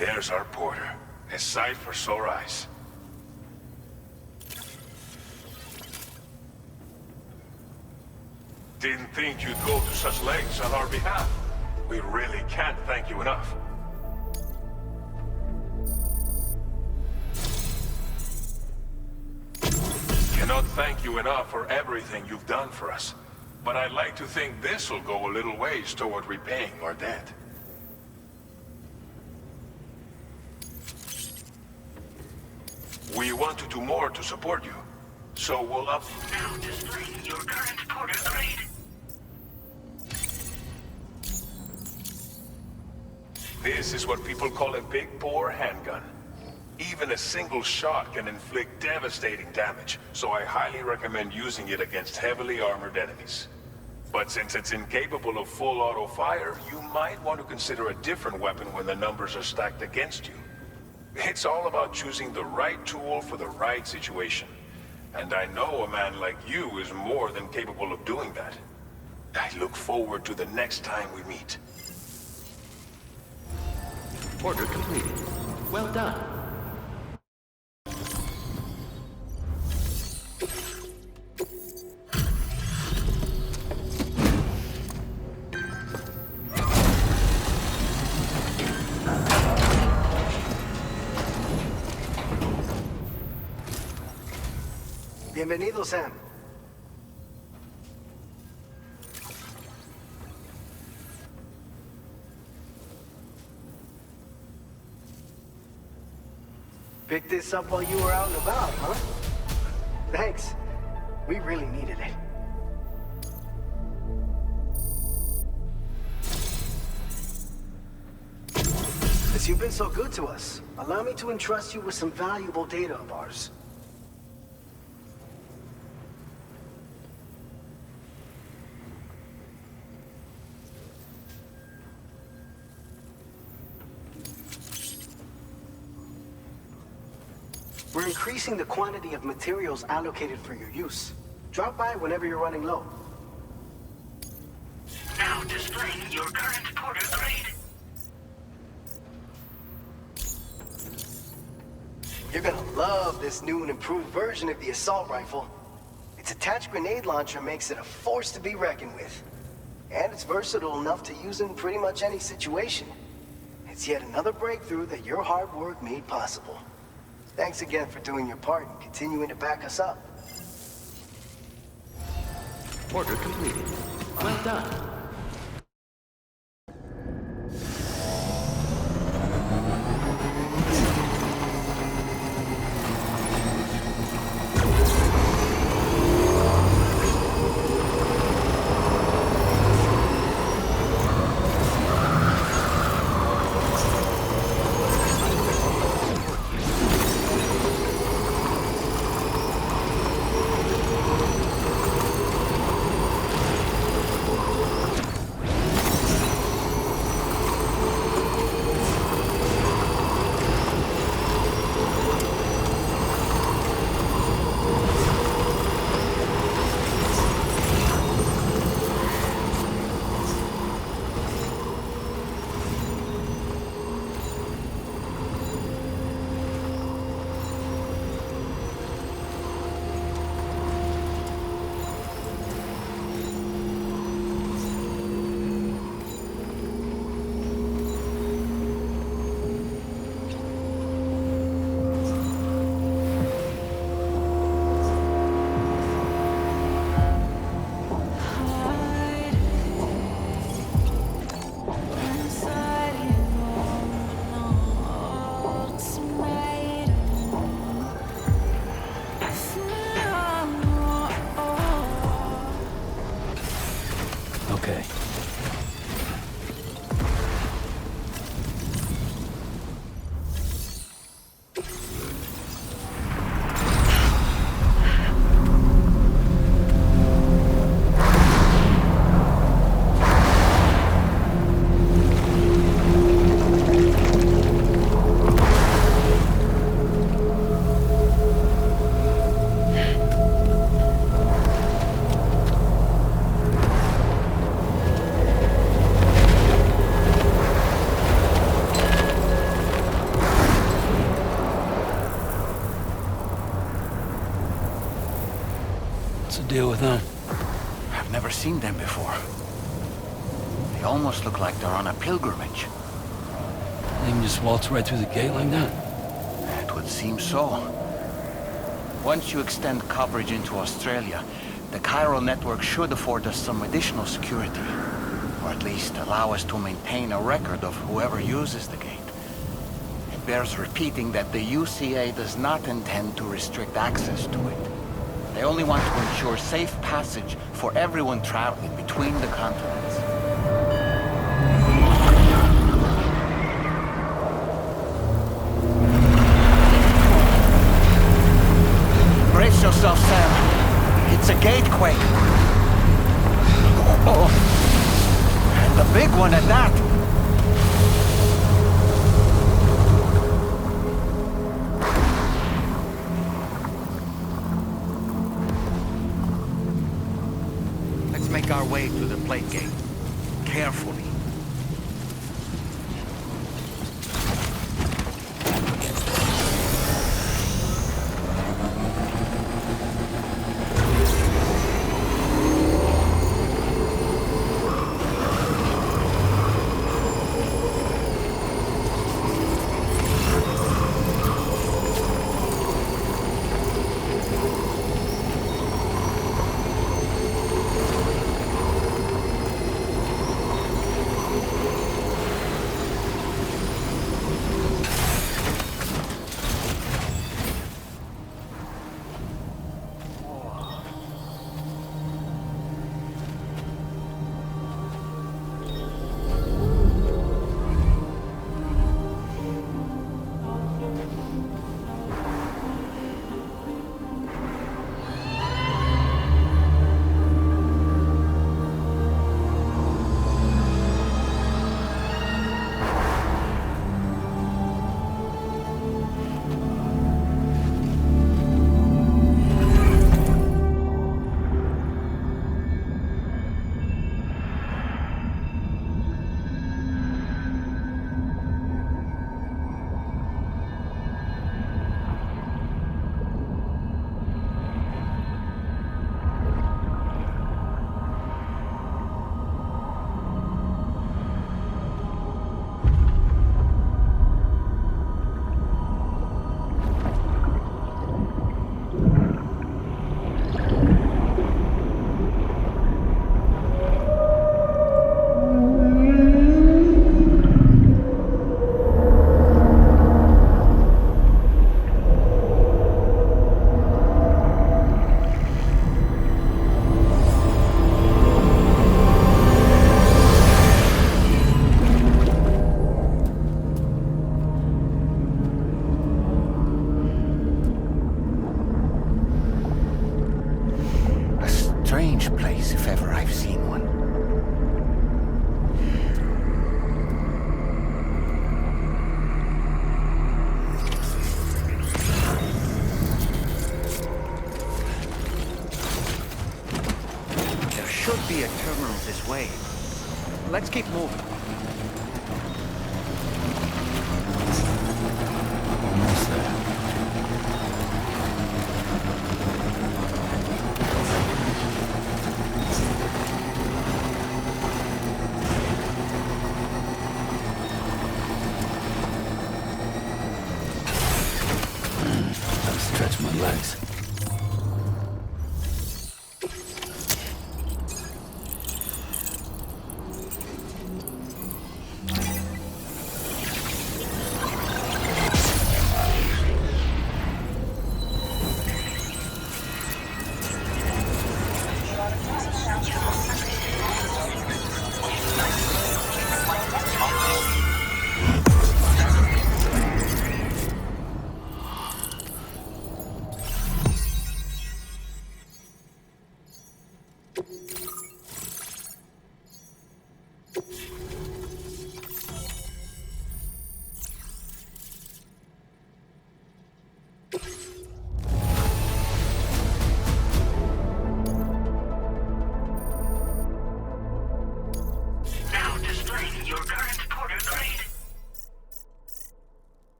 There's our porter. A sight for sore eyes. Didn't think you'd go to such lengths on our behalf. We really can't thank you enough. Cannot thank you enough for everything you've done for us. But I'd like to think this will go a little ways toward repaying our debt. We want to do more to support you, so we'll up... Now displaying your current porter grade. This is what people call a big bore handgun. Even a single shot can inflict devastating damage, so I highly recommend using it against heavily armored enemies. But since it's incapable of full auto fire, you might want to consider a different weapon when the numbers are stacked against you. It's all about choosing the right tool for the right situation. And I know a man like you is more than capable of doing that. I look forward to the next time we meet. Order completed. Well done. Bienvenido, Sam. Picked this up while you were out and about, huh? Thanks. We really needed it. Since you've been so good to us, allow me to entrust you with some valuable data of ours. We're increasing the quantity of materials allocated for your use. Drop by whenever you're running low. Now displaying your current porter grade. You're gonna love this new and improved version of the assault rifle. Its attached grenade launcher makes it a force to be reckoned with. And it's versatile enough to use in pretty much any situation. It's yet another breakthrough that your hard work made possible. Thanks again for doing your part and continuing to back us up. Order completed. Well done. deal with them? I've never seen them before. They almost look like they're on a pilgrimage. They can just waltz right through the gate like that? It would seem so. Once you extend coverage into Australia, the chiral network should afford us some additional security. Or at least allow us to maintain a record of whoever uses the gate. It bears repeating that the UCA does not intend to restrict access to it. They only want to ensure safe passage for everyone traveling between the continents. Brace yourself, Sam. It's a gatequake. Oh. And a big one at that. Let's make our way to the plate gate. Carefully. Strange place, if ever I've seen one. There should be a terminal this way. Let's keep moving. Almost there. Stretch my legs.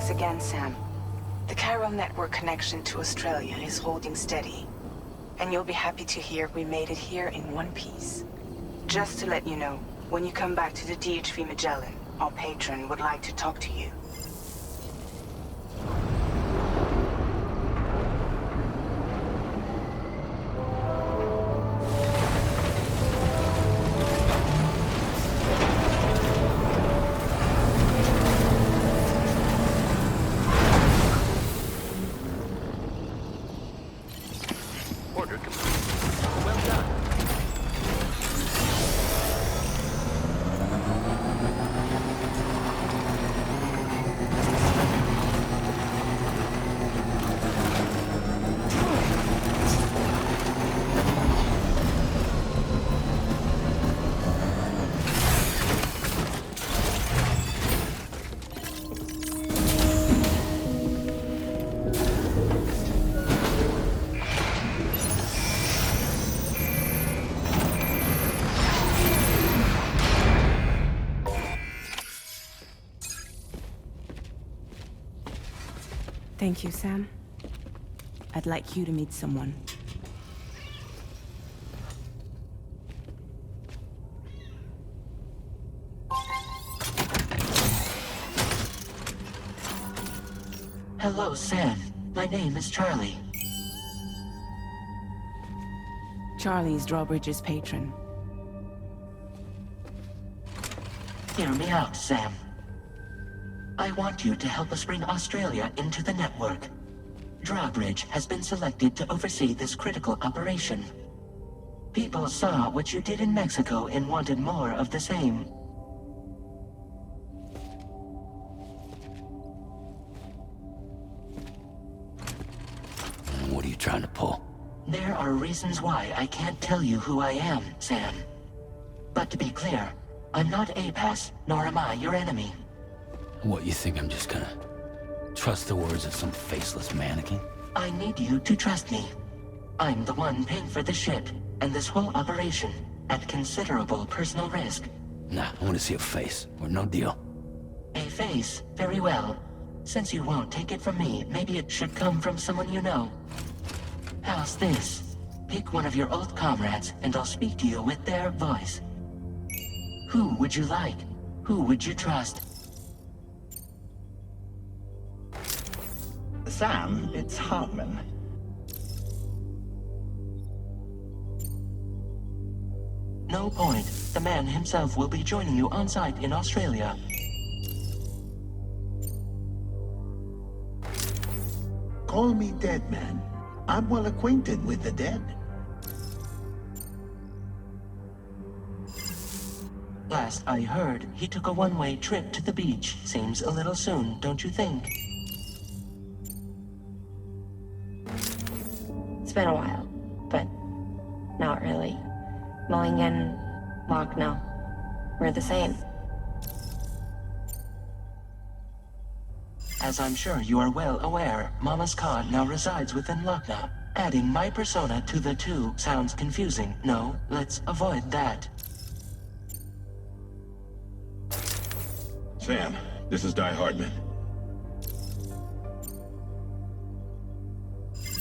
Thanks again, Sam. The chiral network connection to Australia is holding steady. And you'll be happy to hear we made it here in one piece. Just to let you know, when you come back to the DHV Magellan, our patron would like to talk to you. Order complete. Well done. Thank you, Sam. I'd like you to meet someone. Hello, Sam. My name is Charlie. Charlie's Drawbridge's patron. Hear me out, Sam. I want you to help us bring Australia into the network. Drawbridge has been selected to oversee this critical operation. People saw what you did in Mexico and wanted more of the same. What are you trying to pull? There are reasons why I can't tell you who I am, Sam. But to be clear, I'm not APAS, nor am I your enemy. What, you think I'm just gonna trust the words of some faceless mannequin? I need you to trust me. I'm the one paying for the ship, and this whole operation, at considerable personal risk. Nah, I want to see a face, or no deal. A face? Very well. Since you won't take it from me, maybe it should come from someone you know. How's this? Pick one of your old comrades, and I'll speak to you with their voice. Who would you like? Who would you trust? Sam, it's Hartman. No point. The man himself will be joining you on site in Australia. Call me Dead Man. I'm well acquainted with the dead. Last I heard, he took a one-way trip to the beach. Seems a little soon, don't you think? It's been a while, but not really. Mulligan, Lochno, we're the same. As I'm sure you are well aware, Mama's car now resides within Lochna. Adding my persona to the two sounds confusing. No, let's avoid that. Sam, this is Die Hardman.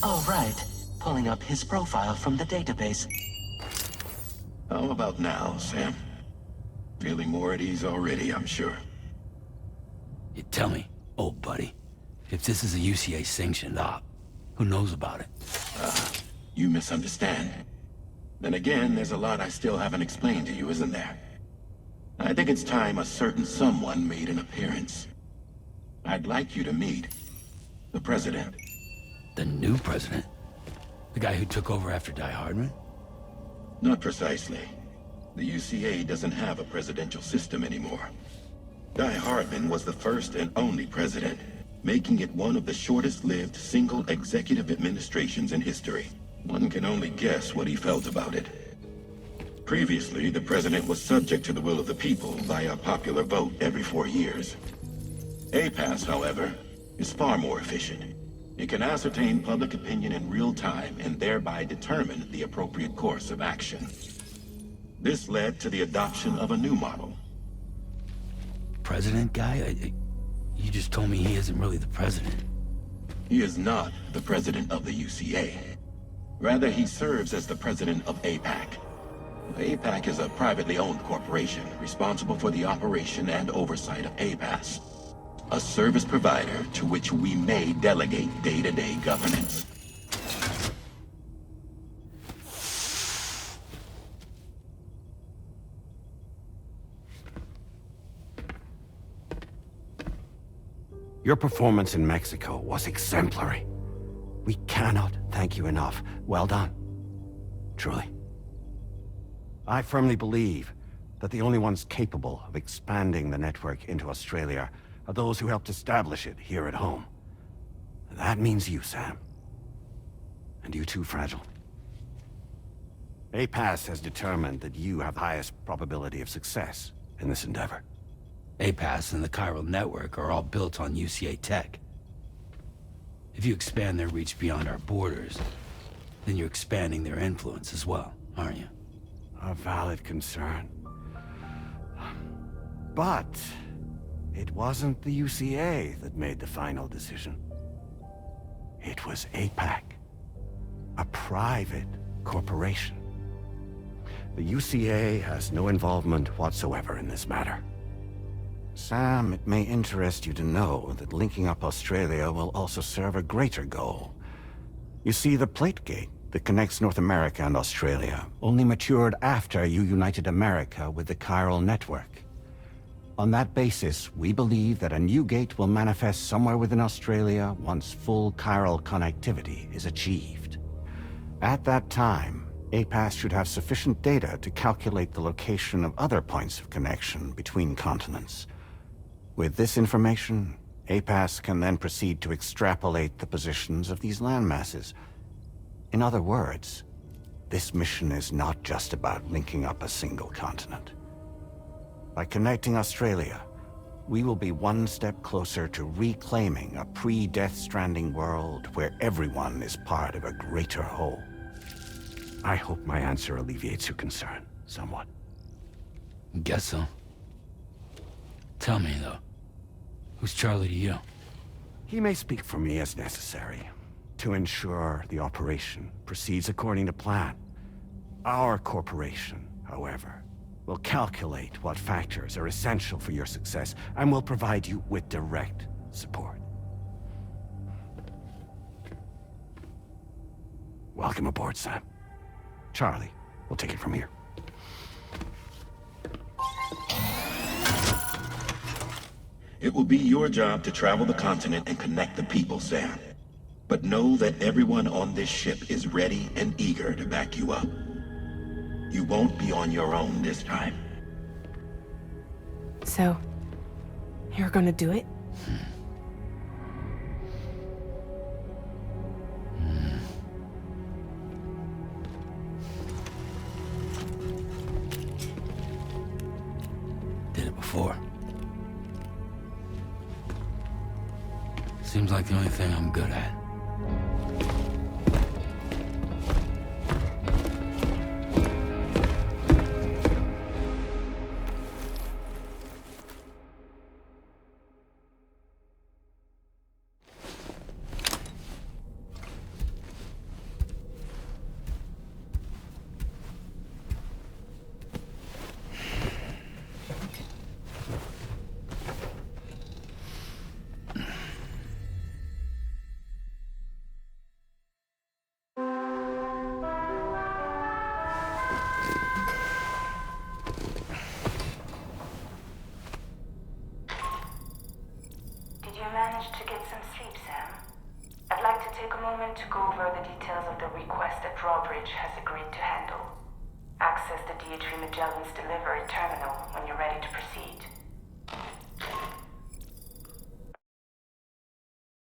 All right. Pulling up his profile from the database. How about now, Sam? Feeling more at ease already, I'm sure. You tell me, old buddy, if this is a UCA-sanctioned op, who knows about it? You misunderstand. Then again, there's a lot I still haven't explained to you, isn't there? I think it's time a certain someone made an appearance. I'd like you to meet the President. The new president? The guy who took over after Die Hardman? Not precisely. The UCA doesn't have a presidential system anymore. Die Hardman was the first and only president, making it one of the shortest-lived single executive administrations in history. One can only guess what he felt about it. Previously, the president was subject to the will of the people via popular vote every 4 years. APAS, however, is far more efficient. It can ascertain public opinion in real time and thereby determine the appropriate course of action. This led to the adoption of a new model. President guy? You just told me he isn't really the president. He is not the president of the UCA. Rather, he serves as the president of APAC. APAC is a privately owned corporation responsible for the operation and oversight of APAS, a service provider to which we may delegate day-to-day governance. Your performance in Mexico was exemplary. We cannot thank you enough. Well done. Truly. I firmly believe that the only ones capable of expanding the network into Australia are those who helped establish it here at home. That means you, Sam. And you too, Fragile. APAS has determined that you have the highest probability of success in this endeavor. APAS and the chiral network are all built on UCA tech. If you expand their reach beyond our borders, then you're expanding their influence as well, aren't you? A valid concern. But it wasn't the UCA that made the final decision. It was APAC, a private corporation. The UCA has no involvement whatsoever in this matter. Sam, it may interest you to know that linking up Australia will also serve a greater goal. You see, the plate gate that connects North America and Australia only matured after you united America with the chiral network. On that basis, we believe that a new gate will manifest somewhere within Australia once full chiral connectivity is achieved. At that time, APAS should have sufficient data to calculate the location of other points of connection between continents. With this information, APAS can then proceed to extrapolate the positions of these landmasses. In other words, this mission is not just about linking up a single continent. By connecting Australia, we will be one step closer to reclaiming a pre-Death Stranding world where everyone is part of a greater whole. I hope my answer alleviates your concern somewhat. Guess so. Tell me, though, who's Charlie to you? He may speak for me as necessary, to ensure the operation proceeds according to plan. Our corporation, however, will calculate what factors are essential for your success and will provide you with direct support. Welcome aboard, Sam. Charlie, we'll take it from here. It will be your job to travel the continent and connect the people, Sam. But know that everyone on this ship is ready and eager to back you up. You won't be on your own this time. So, you're gonna do it? Did it before. Seems like the only thing I'm good at. Managed to get some sleep, Sam. I'd like to take a moment to go over the details of the request that Drawbridge has agreed to handle. Access the D3 Magellan's delivery terminal when you're ready to proceed.